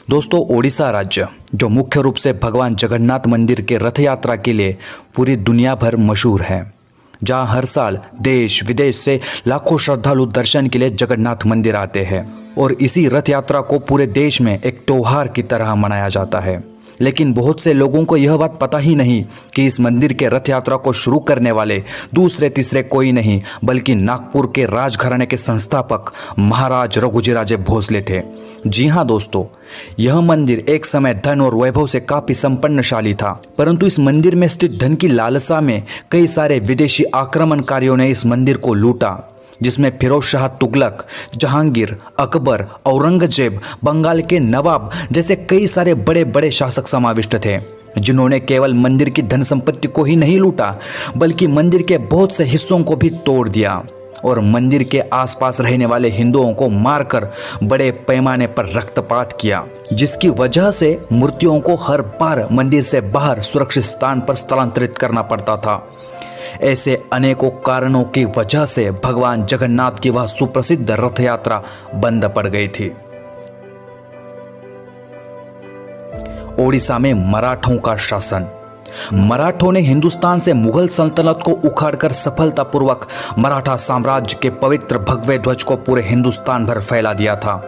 दोस्तों, ओडिशा राज्य जो मुख्य रूप से भगवान जगन्नाथ मंदिर के रथ यात्रा के लिए पूरी दुनिया भर मशहूर है, जहां हर साल देश विदेश से लाखों श्रद्धालु दर्शन के लिए जगन्नाथ मंदिर आते हैं और इसी रथ यात्रा को पूरे देश में एक त्योहार की तरह मनाया जाता है। लेकिन बहुत से लोगों को यह बात पता ही नहीं कि इस मंदिर के रथ यात्रा को शुरू करने वाले दूसरे तीसरे कोई नहीं बल्कि नागपुर के राजघराने के संस्थापक महाराज रघुजीराजे भोसले थे। जी हाँ दोस्तों, यह मंदिर एक समय धन और वैभव से काफी संपन्नशाली था, परंतु इस मंदिर में स्थित धन की लालसा में कई सारे विदेशी आक्रमणकारियों ने इस मंदिर को लूटा, जिसमें फिरोज शाह तुगलक, जहांगीर, अकबर, औरंगजेब, बंगाल के नवाब जैसे कई सारे बड़े बड़े शासक समाविष्ट थे, जिन्होंने केवल मंदिर की धन संपत्ति को ही नहीं लूटा बल्कि मंदिर के बहुत से हिस्सों को भी तोड़ दिया और मंदिर के आसपास रहने वाले हिंदुओं को मारकर बड़े पैमाने पर रक्तपात किया, जिसकी वजह से मूर्तियों को हर बार मंदिर से बाहर सुरक्षित स्थान पर स्थलांतरित करना पड़ता था। ऐसे अनेकों कारणों की वजह से भगवान जगन्नाथ की वह सुप्रसिद्ध रथ यात्रा बंद पड़ गई थी। ओडिशा में मराठों का शासन। मराठों ने हिंदुस्तान से मुगल सल्तनत को उखाड़कर सफलतापूर्वक मराठा साम्राज्य के पवित्र भगवे ध्वज को पूरे हिंदुस्तान भर फैला दिया था,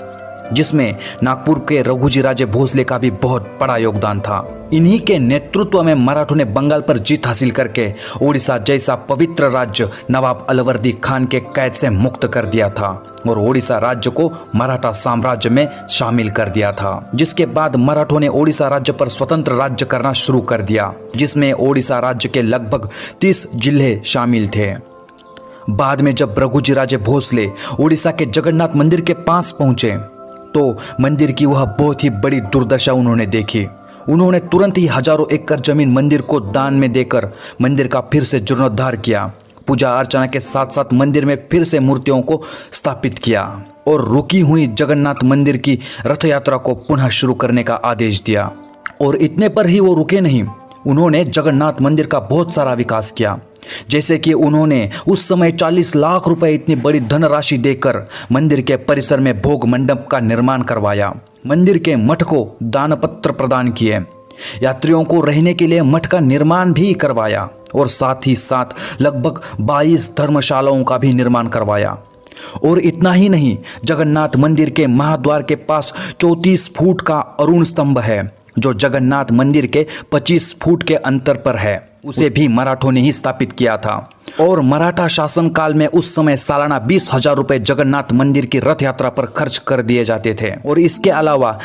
जिसमें नागपुर के रघुजीराजे भोसले का भी बहुत बड़ा योगदान था। इन्हीं के नेतृत्व में मराठों ने बंगाल पर जीत हासिल करके ओडिशा जैसा पवित्र राज्य नवाब अलवर्दी खान के कैद से मुक्त कर दिया था और ओडिशा राज्य को मराठा साम्राज्य में शामिल कर दिया था। जिसके बाद मराठों ने ओडिशा राज्य पर स्वतंत्र राज्य करना शुरू कर दिया, जिसमें ओडिशा राज्य के लगभग 30 जिले शामिल थे। बाद में जब रघुजीराजे भोसले ओडिशा के जगन्नाथ मंदिर के पास पहुंचे तो मंदिर की वह बहुत ही बड़ी दुर्दशा उन्होंने देखी। उन्होंने तुरंत ही हजारों एकड़ जमीन मंदिर को दान में देकर मंदिर का फिर से जीर्णोद्धार किया, पूजा अर्चना के साथ साथ मंदिर में फिर से मूर्तियों को स्थापित किया और रुकी हुई जगन्नाथ मंदिर की रथ यात्रा को पुनः शुरू करने का आदेश दिया। और इतने पर ही वो रुके नहीं, उन्होंने जगन्नाथ मंदिर का बहुत सारा विकास किया, जैसे कि उन्होंने उस समय 40 लाख रुपए इतनी बड़ी धनराशि देकर मंदिर के परिसर में भोग मंडप का निर्माण करवाया, मंदिर के मठ को दानपत्र प्रदान किए, यात्रियों को रहने के लिए मठ का निर्माण भी करवाया और साथ ही साथ लगभग 22 धर्मशालाओं का भी निर्माण करवाया। और इतना ही नहीं, जगन्नाथ मंदिर के महाद्वार के पास 34 फुट का अरुण स्तंभ है, जो जगन्नाथ मंदिर के 25 फुट के अंतर पर है, उसे भी मराठों ने ही स्थापित किया था। और मराठा शासन काल में उस समय सालाना 20,000 रुपए जगन्नाथ मंदिर की रथ यात्रा पर खर्च कर दिए जाते थे। और इसके अलावा